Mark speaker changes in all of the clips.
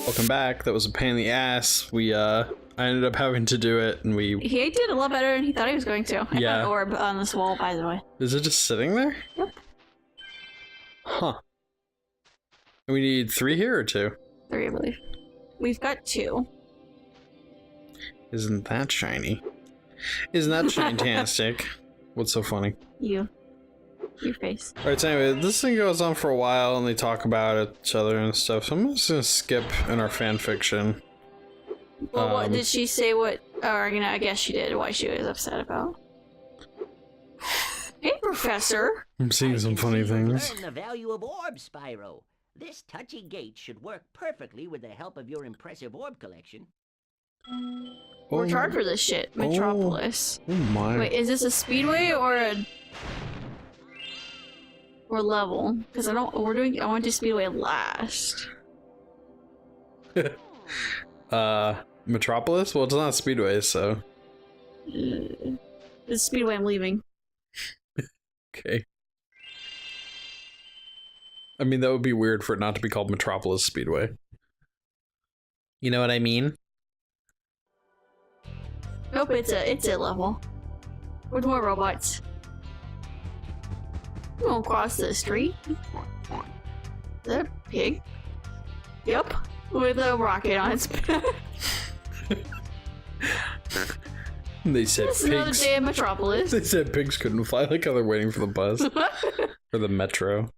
Speaker 1: Welcome back. That was a pain in the ass. I ended up having to do it, and
Speaker 2: He did a lot better than he thought he was going to. I found an orb on this wall, by the way.
Speaker 1: Is it just sitting there?
Speaker 2: Yep.
Speaker 1: Huh. We need 3 here or 2?
Speaker 2: 3, I believe. We've got 2.
Speaker 1: Isn't that shiny? Isn't that fantastic? What's so funny?
Speaker 2: You. Your face.
Speaker 1: Alright, so anyway, this thing goes on for a while, and they talk about each other and stuff, so I'm just gonna skip in our fan fiction.
Speaker 2: Well, what did she say? I guess she did. Why she was upset about? Hey, Professor.
Speaker 1: I'm seeing some funny things.
Speaker 3: Learn the value of orbs, Spyro. This touchy gate should work perfectly with the help of your impressive orb collection.
Speaker 2: We're charged for this shit. Metropolis.
Speaker 1: Oh my.
Speaker 2: Wait, is this a speedway or a level? Because I want to do speedway last.
Speaker 1: Metropolis? Well, it's not Speedway, so.
Speaker 2: It's speedway I'm leaving.
Speaker 1: Okay. I mean, that would be weird for it not to be called Metropolis Speedway. You know what I mean?
Speaker 2: Nope, it's a level. With more robots. We won't cross the street. Is that a pig? Yep. With a rocket on its back.
Speaker 1: They said
Speaker 2: It's
Speaker 1: pigs.
Speaker 2: another day in Metropolis.
Speaker 1: They said pigs couldn't fly, like how they're waiting for the bus. Or the metro.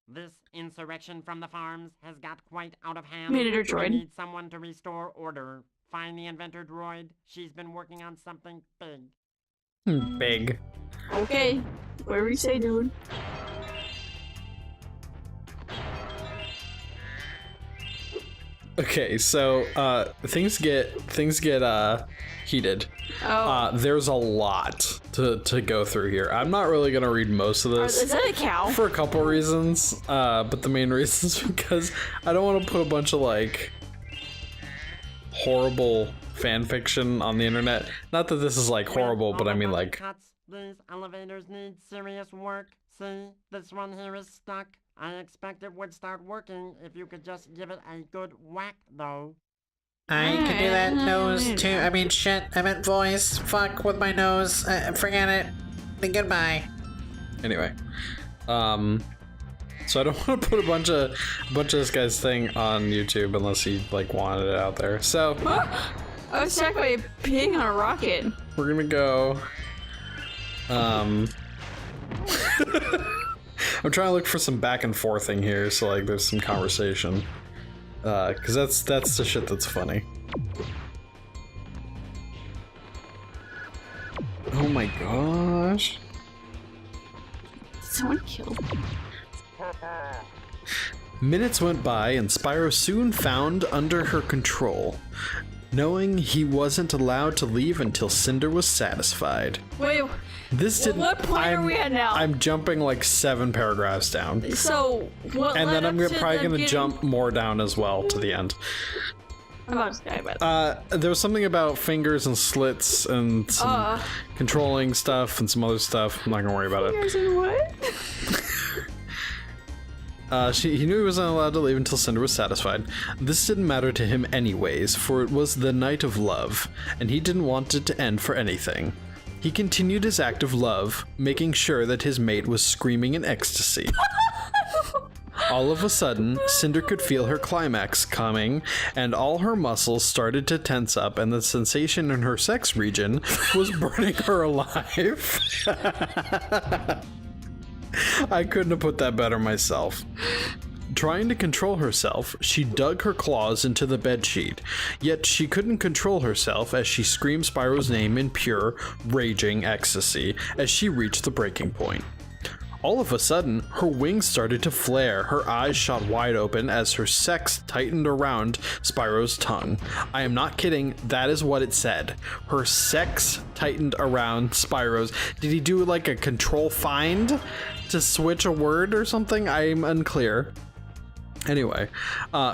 Speaker 4: This insurrection from the farms has got quite out of hand.
Speaker 2: Manager droid.
Speaker 4: I need someone to restore order. Find the inventor droid. She's been working on something big.
Speaker 1: Big.
Speaker 2: Okay. Whatever you say, dude.
Speaker 1: Okay, so things get heated.
Speaker 2: Oh.
Speaker 1: There's a lot to go through here. I'm not really gonna read most of this.
Speaker 2: Is that a cow?
Speaker 1: For a couple reasons, but the main reason is because I don't want to put a bunch of like horrible fan fiction on the internet. Not that this is like horrible, but I mean like.
Speaker 4: Cuts, these elevators need serious work. See, this one here is stuck. I expect it would start working if you could just give it a good whack, though.
Speaker 5: I can do that nose too. I mean, shit. I meant voice. Fuck with my nose. Forget it. Goodbye.
Speaker 1: Anyway, so I don't want to put a bunch of this guy's thing on YouTube unless he like wanted it out there. So
Speaker 2: I was attacked by a pig on a rocket.
Speaker 1: we're gonna go. I'm trying to look for some back and forthing here, so like there's some conversation. Cause that's the shit that's funny. Oh my gosh.
Speaker 2: Someone killed me.
Speaker 1: Minutes went by and Spyro soon found under her control, knowing he wasn't allowed to leave until Cinder was satisfied.
Speaker 2: Wait,
Speaker 1: This didn't.
Speaker 2: what point are we at now?
Speaker 1: I'm jumping like 7 paragraphs down.
Speaker 2: so what?
Speaker 1: And then I'm
Speaker 2: led up
Speaker 1: probably
Speaker 2: them
Speaker 1: gonna
Speaker 2: getting-
Speaker 1: jump more down as well to the end.
Speaker 2: I'm about to die, but
Speaker 1: There was something about fingers and slits and some controlling stuff and some other stuff. I'm not gonna worry about it.
Speaker 2: Fingers and what?
Speaker 1: He knew he wasn't allowed to leave until Cinder was satisfied. This didn't matter to him anyways, for it was the night of love, and he didn't want it to end for anything. He continued his act of love, making sure that his mate was screaming in ecstasy. All of a sudden, Cinder could feel her climax coming, and all her muscles started to tense up, and the sensation in her sex region was burning her alive. I couldn't have put that better myself. Trying to control herself, she dug her claws into the bedsheet, yet she couldn't control herself as she screamed Spyro's name in pure, raging ecstasy as she reached the breaking point. All of a sudden, her wings started to flare, her eyes shot wide open as her sex tightened around Spyro's tongue. I am not kidding, that is what it said. Her sex tightened around Spyro's. Did he do like a control find to switch a word or something? I'm unclear. Anyway,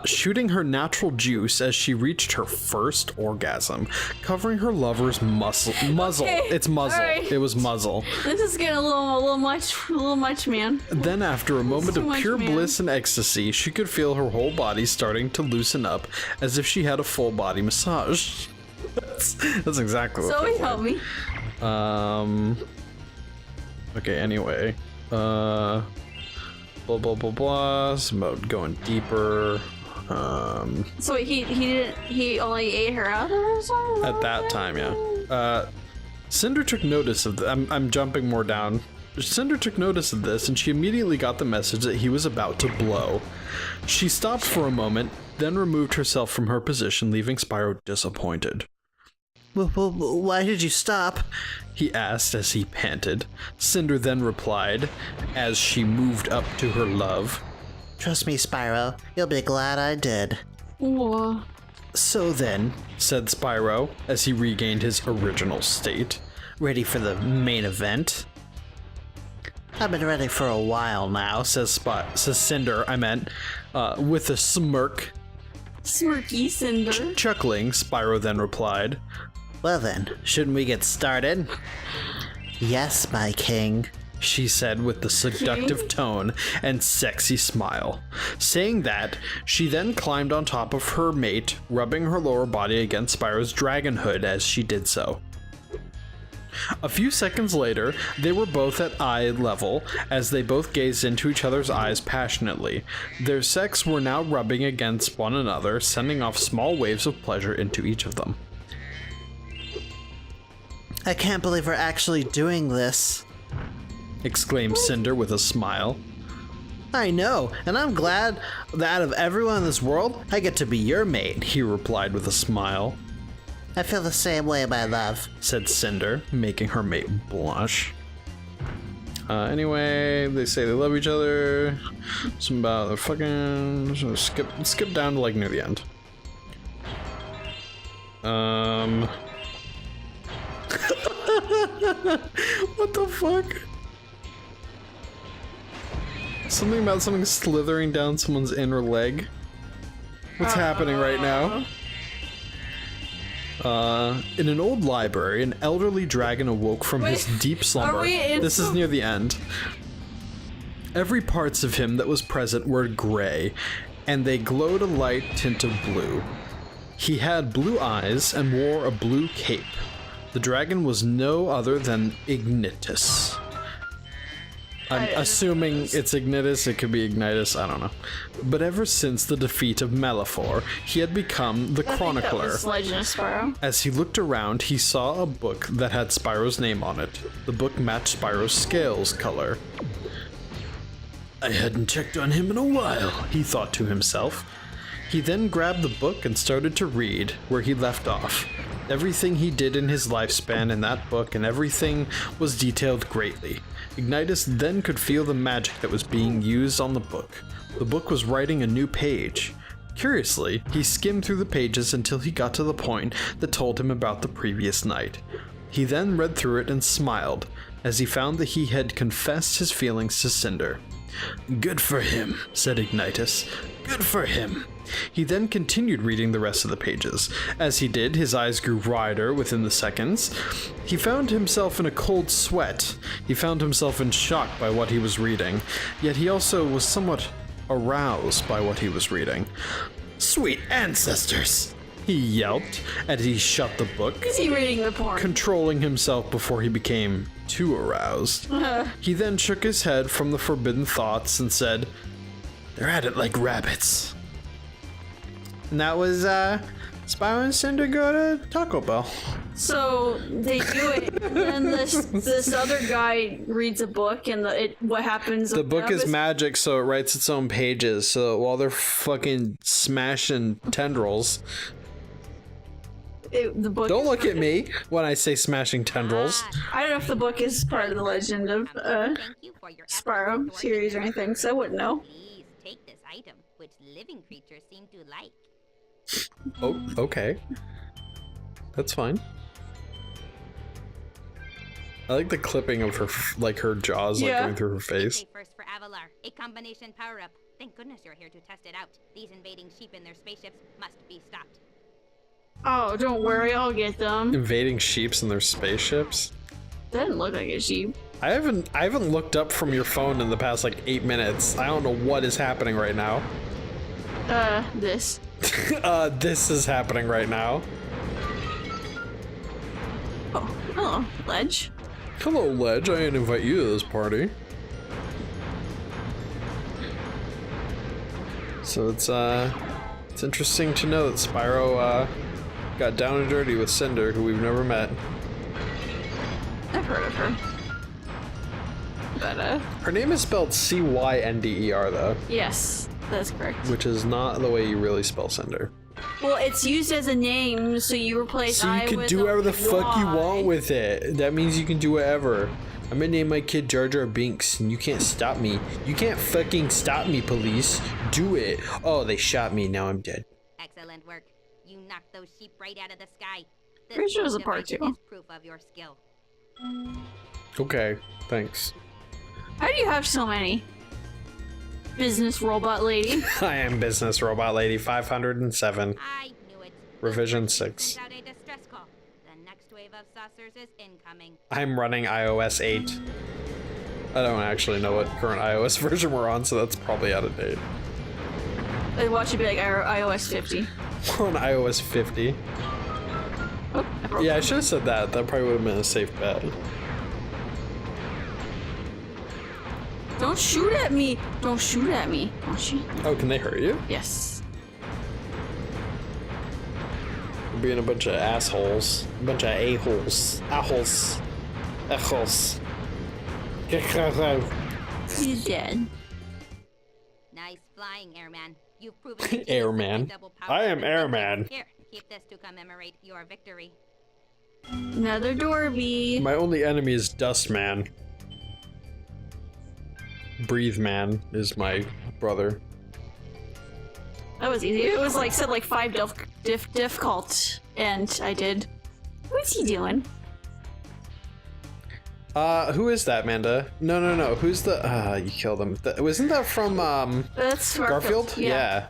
Speaker 1: shooting her natural juice as she reached her first orgasm, covering her lover's muzzle.
Speaker 2: Okay,
Speaker 1: It's muzzle.
Speaker 2: alright.
Speaker 1: It was muzzle.
Speaker 2: This is getting a little much, man.
Speaker 1: Then, after a moment of
Speaker 2: much,
Speaker 1: pure
Speaker 2: man.
Speaker 1: bliss and ecstasy, she could feel her whole body starting to loosen up, as if she had a full body massage. That's exactly what.
Speaker 2: Zoe, help me.
Speaker 1: Okay. Anyway. Blah blah blah blah. It's about going deeper.
Speaker 2: So wait, he only ate her out or something?
Speaker 1: At that time, yeah. Cinder took notice of I'm jumping more down. Cinder took notice of this, and she immediately got the message that he was about to blow. She stopped for a moment, then removed herself from her position, leaving Spyro disappointed. Why did you stop? He asked as he panted. Cinder then replied, as she moved up to her love.
Speaker 5: Trust me, Spyro. You'll be glad I did.
Speaker 2: Whoa.
Speaker 1: So then, said Spyro, as he regained his original state. Ready for the main event?
Speaker 5: I've been ready for a while now.
Speaker 1: Says Cinder, with a smirk.
Speaker 2: Smirky Cinder.
Speaker 1: Chuckling, Spyro then replied.
Speaker 5: Well then, shouldn't we get started? Yes, my king.
Speaker 1: She said with the seductive tone and sexy smile. Saying that, she then climbed on top of her mate, rubbing her lower body against Spyro's dragon hood as she did so. A few seconds later, they were both at eye level as they both gazed into each other's eyes passionately. Their sex were now rubbing against one another, sending off small waves of pleasure into each of them.
Speaker 5: I can't believe we're actually doing this.
Speaker 1: Exclaimed Cinder with a smile.
Speaker 5: I know, and I'm glad that out of everyone in this world, I get to be your mate,
Speaker 1: He replied with a smile.
Speaker 5: I feel the same way, my love.
Speaker 1: Said Cinder, making her mate blush. Anyway, they say they love each other. Some about the fucking... So skip down to like near the end. What the fuck? Something about something slithering down someone's inner leg. What's happening right now? In an old library, an elderly dragon awoke from his deep slumber. This is near the end. Every parts of him that was present were gray, and they glowed a light tint of blue. He had blue eyes and wore a blue cape. The dragon was no other than Ignitus. I'm assuming it's Ignitus, it could be Ignitus, I don't know. But ever since the defeat of Malefor, he had become the Chronicler.
Speaker 2: That was Legend of Spyro.
Speaker 1: As he looked around, he saw a book that had Spyro's name on it. The book matched Spyro's scales color. I hadn't checked on him in a while, he thought to himself. He then grabbed the book and started to read where he left off. Everything he did in his lifespan in that book and everything was detailed greatly. Ignitus then could feel the magic that was being used on the book. The book was writing a new page. Curiously, he skimmed through the pages until he got to the point that told him about the previous night. He then read through it and smiled, as he found that he had confessed his feelings to Cinder. Good for him, said Ignitus. Good for him. He then continued reading the rest of the pages. As he did, his eyes grew wider within the seconds. He found himself in a cold sweat. He found himself in shock by what he was reading, yet he also was somewhat aroused by what he was reading. Sweet ancestors! He yelped as he shut the book,
Speaker 2: Is he reading the porn?
Speaker 1: controlling himself before he became too aroused. He then shook his head from the forbidden thoughts and said, They're at it like rabbits. And that was, Spyro and Cinder go to Taco Bell.
Speaker 2: So they do it, and then this other guy reads a book, and what happens?
Speaker 1: The book is magic, so it writes its own pages. So while they're fucking smashing tendrils,
Speaker 2: the book.
Speaker 1: don't look at me when I say smashing tendrils.
Speaker 2: I don't know if the book is part of the Legend of Spyro series or anything, so I wouldn't know.
Speaker 6: Please take this item, which living creatures seem to like.
Speaker 1: Oh, okay. That's fine. I like the clipping of her, like her jaws like
Speaker 2: Yeah.
Speaker 1: going through her face.
Speaker 6: Okay, first for Avalar, a combination power-up. Thank goodness you're here to test it out. These invading sheep in their spaceships must be stopped.
Speaker 2: Oh, don't worry, I'll get them.
Speaker 1: Invading sheeps in their spaceships?
Speaker 2: Doesn't look like a sheep.
Speaker 1: I haven't looked up from your phone in the past like 8 minutes. I don't know what is happening right now.
Speaker 2: This.
Speaker 1: This is happening right now.
Speaker 2: Oh, hello, Ledge.
Speaker 1: Hello, Ledge. I didn't invite you to this party. So it's interesting to know that Spyro got down and dirty with Cinder, who we've never met.
Speaker 2: I've heard of her. But,
Speaker 1: Her name is spelled Cynder, though.
Speaker 2: yes, that's correct.
Speaker 1: Which is not the way you really spell Cinder.
Speaker 2: Well, it's used as a name, so you replace
Speaker 1: So you
Speaker 2: I
Speaker 1: can
Speaker 2: with
Speaker 1: do
Speaker 2: a
Speaker 1: whatever the fuck you
Speaker 2: Y.
Speaker 1: want with it. That means you can do whatever. I'm gonna name my kid Jar Jar Binks, and you can't stop me. You can't fucking stop me, police. Do it. Oh, they shot me. Now I'm dead.
Speaker 6: Excellent work. You knocked those sheep right out of the sky. This
Speaker 2: Pretty sure it was a
Speaker 6: device
Speaker 2: part 2.
Speaker 6: is proof of your skill.
Speaker 1: Okay, thanks.
Speaker 2: How do you have so many? Business robot lady.
Speaker 1: I am Business Robot Lady 507.
Speaker 6: I knew it.
Speaker 1: Revision
Speaker 6: Those
Speaker 1: 6.
Speaker 6: sent out a distress call. The next wave of saucers is incoming.
Speaker 1: I'm running iOS 8. I don't actually know what current iOS version we're on, so that's probably out of date.
Speaker 2: I watch it be like iOS 50.
Speaker 1: We're on iOS 50.
Speaker 2: Oh, I broke
Speaker 1: Yeah, I
Speaker 2: it.
Speaker 1: should have said that. That probably would have been a safe bet.
Speaker 2: Don't shoot at me! Don't shoot at me! Don't shoot.
Speaker 1: Oh, can they hurt you?
Speaker 2: Yes.
Speaker 1: We're being a bunch of assholes. A bunch of a-holes. Assholes. Assholes.
Speaker 2: He's dead.
Speaker 6: Nice flying, Airman. You've proven that you can
Speaker 1: Airman.
Speaker 6: supply double power
Speaker 1: I am
Speaker 6: with
Speaker 1: Airman.
Speaker 6: Here, keep this to commemorate your victory.
Speaker 2: Another Dorby.
Speaker 1: My only enemy is Dustman. Breathe Man is my brother.
Speaker 2: That was easy. It was like, said like 5 difficult, and I did. What's he doing?
Speaker 1: Who is that, Amanda? No. Who's the, you killed him. Wasn't that from,
Speaker 2: That's
Speaker 1: Garfield? Yeah.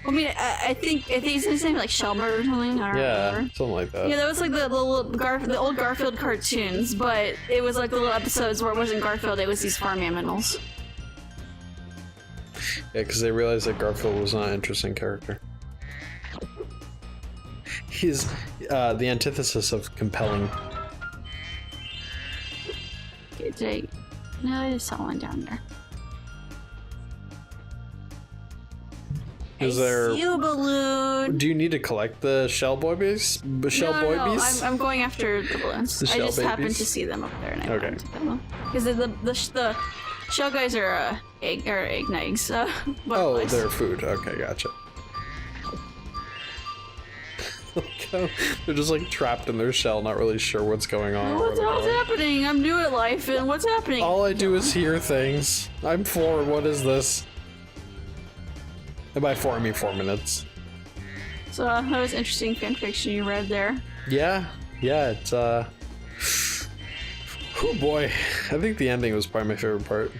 Speaker 2: I mean, I think his name like Shelmer or something. I don't remember.
Speaker 1: Something like that.
Speaker 2: Yeah, that was like the old Garfield cartoons, but it was like the little episodes where it wasn't Garfield, it was these farm animals.
Speaker 1: Yeah, because they realized that Garfield was not an interesting character. He's the antithesis of compelling.
Speaker 2: Okay, no, I just saw one down there.
Speaker 1: Is there?
Speaker 2: See you, balloon.
Speaker 1: Do you need to collect the shell babies?
Speaker 2: No, I'm going after the balloons.
Speaker 1: The
Speaker 2: I
Speaker 1: shell
Speaker 2: just happened
Speaker 1: babies?
Speaker 2: to see them up there, and I
Speaker 1: Okay.
Speaker 2: wanted to get them. Because the shell guys are egg eggs.
Speaker 1: Oh,
Speaker 2: butterflies.
Speaker 1: they're food. Okay, gotcha. They're just like trapped in their shell, not really sure what's going on. or where
Speaker 2: What's
Speaker 1: they're going.
Speaker 2: happening? I'm new at life, and what's happening?
Speaker 1: All I do is hear things. I'm floored. What is this? And by 4, I mean 4 minutes.
Speaker 2: So that was interesting fan fiction you read there.
Speaker 1: Yeah, it's oh boy, I think the ending was probably my favorite part.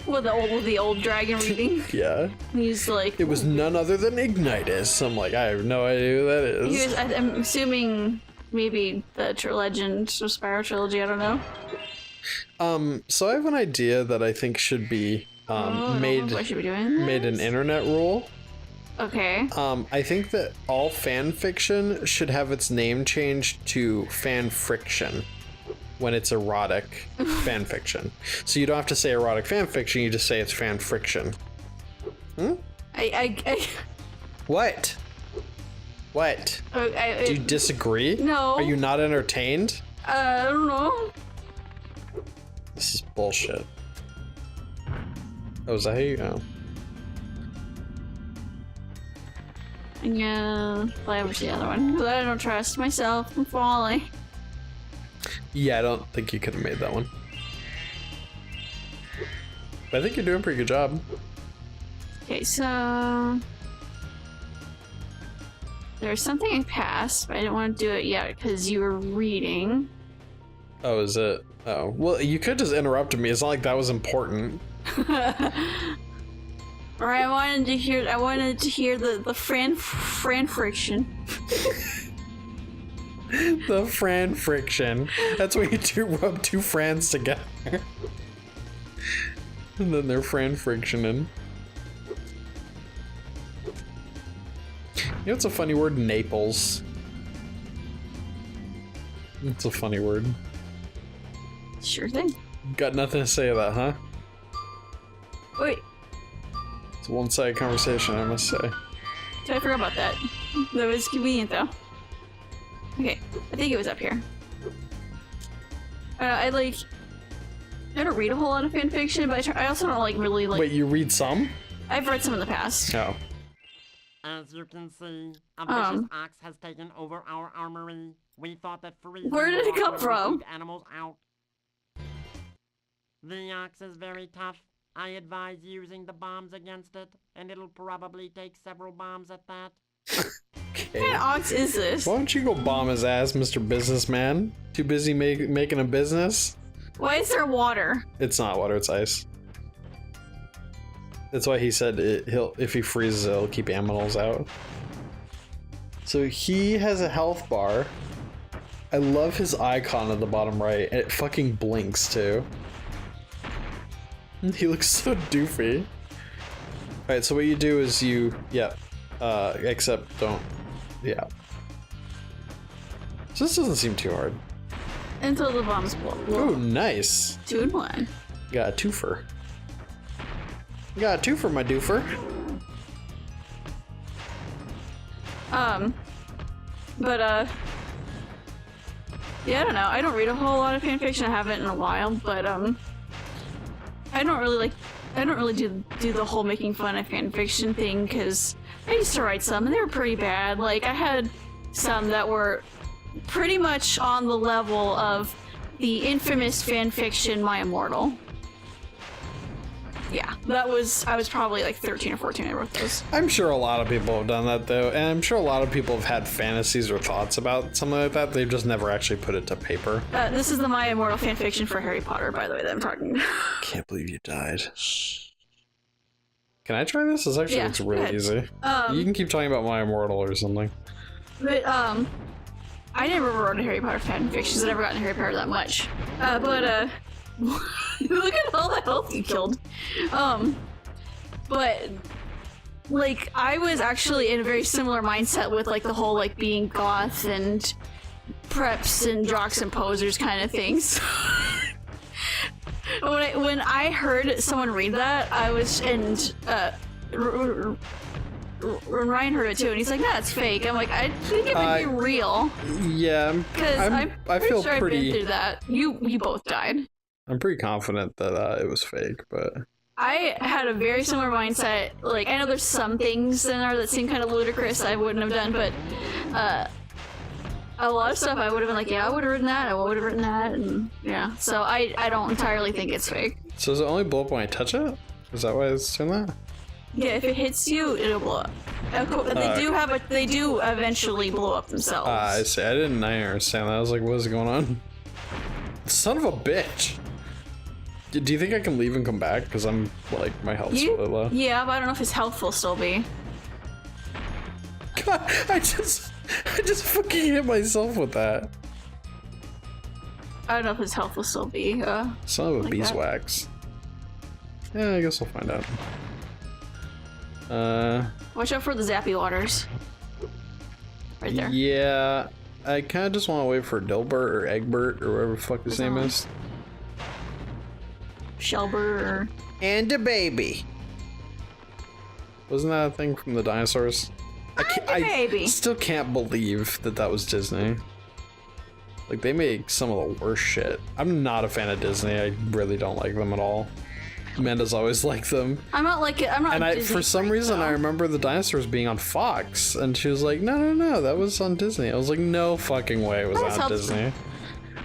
Speaker 2: With the old dragon reading.
Speaker 1: Yeah,
Speaker 2: He's like,
Speaker 1: it was none other than Ignitus. I'm like, I have no idea who that
Speaker 2: he
Speaker 1: is.
Speaker 2: was, I'm assuming maybe the Legend of Spyro trilogy. I don't know.
Speaker 1: So I have an idea that I think should be made
Speaker 2: What should we be doing?
Speaker 1: made an internet rule.
Speaker 2: Okay.
Speaker 1: I think that all fan fiction should have its name changed to fan friction when it's erotic fan fiction. So you don't have to say erotic fan fiction, you just say it's fan friction.
Speaker 2: I
Speaker 1: What? Do you disagree?
Speaker 2: No.
Speaker 1: Are you not entertained?
Speaker 2: I don't know.
Speaker 1: This is bullshit. Oh, is that how you go?
Speaker 2: Yeah, play over to the other one. Because I don't trust myself. I'm falling.
Speaker 1: Yeah, I don't think you could have made that one. But I think you're doing a pretty good job.
Speaker 2: Okay, so there's something I passed, but I didn't want to do it yet because you were reading.
Speaker 1: Oh, is it? Oh, well, you could just interrupt me. It's not like that was important.
Speaker 2: Or I wanted to hear the Fran friction.
Speaker 1: The Fran friction. That's when you rub two Frans together. And then they're Fran frictioning. You know what's a funny word? Naples. It's a funny word.
Speaker 2: Sure thing.
Speaker 1: Got nothing to say to that, huh?
Speaker 2: Wait,
Speaker 1: It's a one-sided conversation, I must say.
Speaker 2: I forgot about that. That was convenient though. Okay, I think it was up here. I don't read a whole lot of fanfiction, but I also don't really like.
Speaker 1: Wait, you read some?
Speaker 2: I've read some in the past.
Speaker 1: Oh.
Speaker 4: As you can see, a vicious ox has taken over our armory. We thought that freezing
Speaker 2: Where did it come
Speaker 4: would
Speaker 2: from?
Speaker 4: keep animals out. The ox is very tough. I advise using the bombs against it, and it'll probably take several bombs at that.
Speaker 2: What kind of ox is this?
Speaker 1: Why don't you go bomb his ass, Mr. Businessman? Too busy making a business?
Speaker 2: Why is there water?
Speaker 1: It's not water, it's ice. That's why he said if he freezes it, he'll keep animals out. So he has a health bar. I love his icon at the bottom right. And it fucking blinks too. He looks so doofy. Alright, so what you do is except don't, yeah. So this doesn't seem too hard.
Speaker 2: Until the bombs blow.
Speaker 1: Oh, nice.
Speaker 2: 2 in 1.
Speaker 1: Got a twofer. Got a twofer, my doofer.
Speaker 2: Yeah, I don't know. I don't read a whole lot of fanfiction. I haven't in a while, but I don't really do the whole making fun of fanfiction thing, because I used to write some and they were pretty bad. Like, I had some that were pretty much on the level of the infamous fanfiction My Immortal. Yeah, I was probably like 13 or 14 when I wrote those.
Speaker 1: I'm sure a lot of people have done that though, and I'm sure a lot of people have had fantasies or thoughts about something like that. They've just never actually put it to paper.
Speaker 2: This is the My Immortal fanfiction for Harry Potter, by the way, that I'm talking.
Speaker 1: Can't believe you died. Can I try this? It's really easy. You can keep talking about My Immortal or something.
Speaker 2: But I never wrote a Harry Potter fanfiction. I never gotten Harry Potter that much. Look at all the health you killed. But like, I was actually in a very similar mindset with like the whole like being goth and preps and jocks and posers kind of things. When I heard someone read that, I was, and Ryan heard it too, and he's like, "That's fake." I'm like, "I think it would be real."
Speaker 1: Yeah,
Speaker 2: because I feel sure I've been through that. You both died.
Speaker 1: I'm pretty confident that it was fake, but
Speaker 2: I had a very similar mindset. Like, I know there's some things in there that seem kind of ludicrous I wouldn't have done, but a lot of stuff I would have been like, yeah, I would have written that, I would have written that, and yeah. So I don't entirely think it's fake.
Speaker 1: So does it only blow up when I touch it? Is that why it's doing that?
Speaker 2: Yeah, if it hits you, it'll blow up. They do eventually blow up themselves.
Speaker 1: I see. I didn't understand that. I was like, what is going on? Son of a bitch. Do you think I can leave and come back? Because I'm, like, my health's really low.
Speaker 2: Yeah, but I don't know if his health will still be.
Speaker 1: God, I just fucking hit myself with that.
Speaker 2: I don't know if his health will still be,
Speaker 1: Son of a
Speaker 2: like
Speaker 1: beeswax. Yeah, I guess I'll find out.
Speaker 2: Watch out for the zappy waters. Right there.
Speaker 1: Yeah, I kind of just want to wait for Dilbert or Egbert or whatever the fuck his name is.
Speaker 2: Shelbert.
Speaker 1: And a baby. Wasn't that a thing from the dinosaurs? I still can't believe that was Disney. Like, they make some of the worst shit. I'm not a fan of Disney. I really don't like them at all. Amanda's always liked them.
Speaker 2: I'm not like it. I'm not.
Speaker 1: And for some reason, I remember the dinosaurs being on Fox, and she was like, "No, that was on Disney." I was like, "No fucking way, it was on Disney."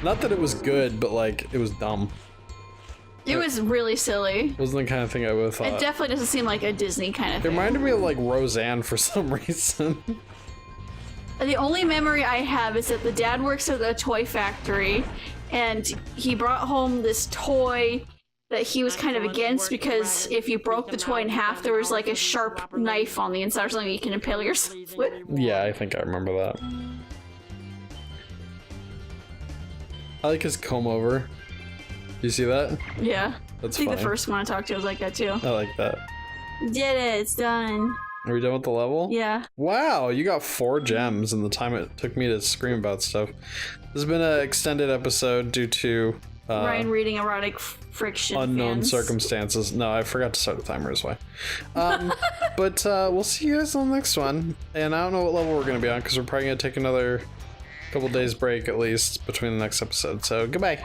Speaker 1: Not that it was good, but like, it was dumb.
Speaker 2: It was really silly.
Speaker 1: Wasn't the kind of thing I would have thought.
Speaker 2: It definitely doesn't seem like a Disney kind of thing.
Speaker 1: It reminded me of like Roseanne for some reason.
Speaker 2: The only memory I have is that the dad works at a toy factory, and he brought home this toy that he was kind of against, because if you broke the toy in half, there was like a sharp knife on the inside or something you can impale yourself with.
Speaker 1: Yeah, I think I remember that. I like his comb over. You see that?
Speaker 2: Yeah.
Speaker 1: That's
Speaker 2: I think
Speaker 1: funny.
Speaker 2: the first one I talked to was like that too.
Speaker 1: I like that.
Speaker 2: Did it, it's done.
Speaker 1: Are we done with the level?
Speaker 2: Yeah.
Speaker 1: Wow, you got 4 gems in the time it took me to scream about stuff. This has been an extended episode due to
Speaker 2: Ryan reading erotic friction.
Speaker 1: unknown
Speaker 2: fans.
Speaker 1: circumstances. No, I forgot to start the timer as well. But we'll see you guys on the next one. And I don't know what level we're going to be on because we're probably going to take another couple days break at least between the next episode. So goodbye.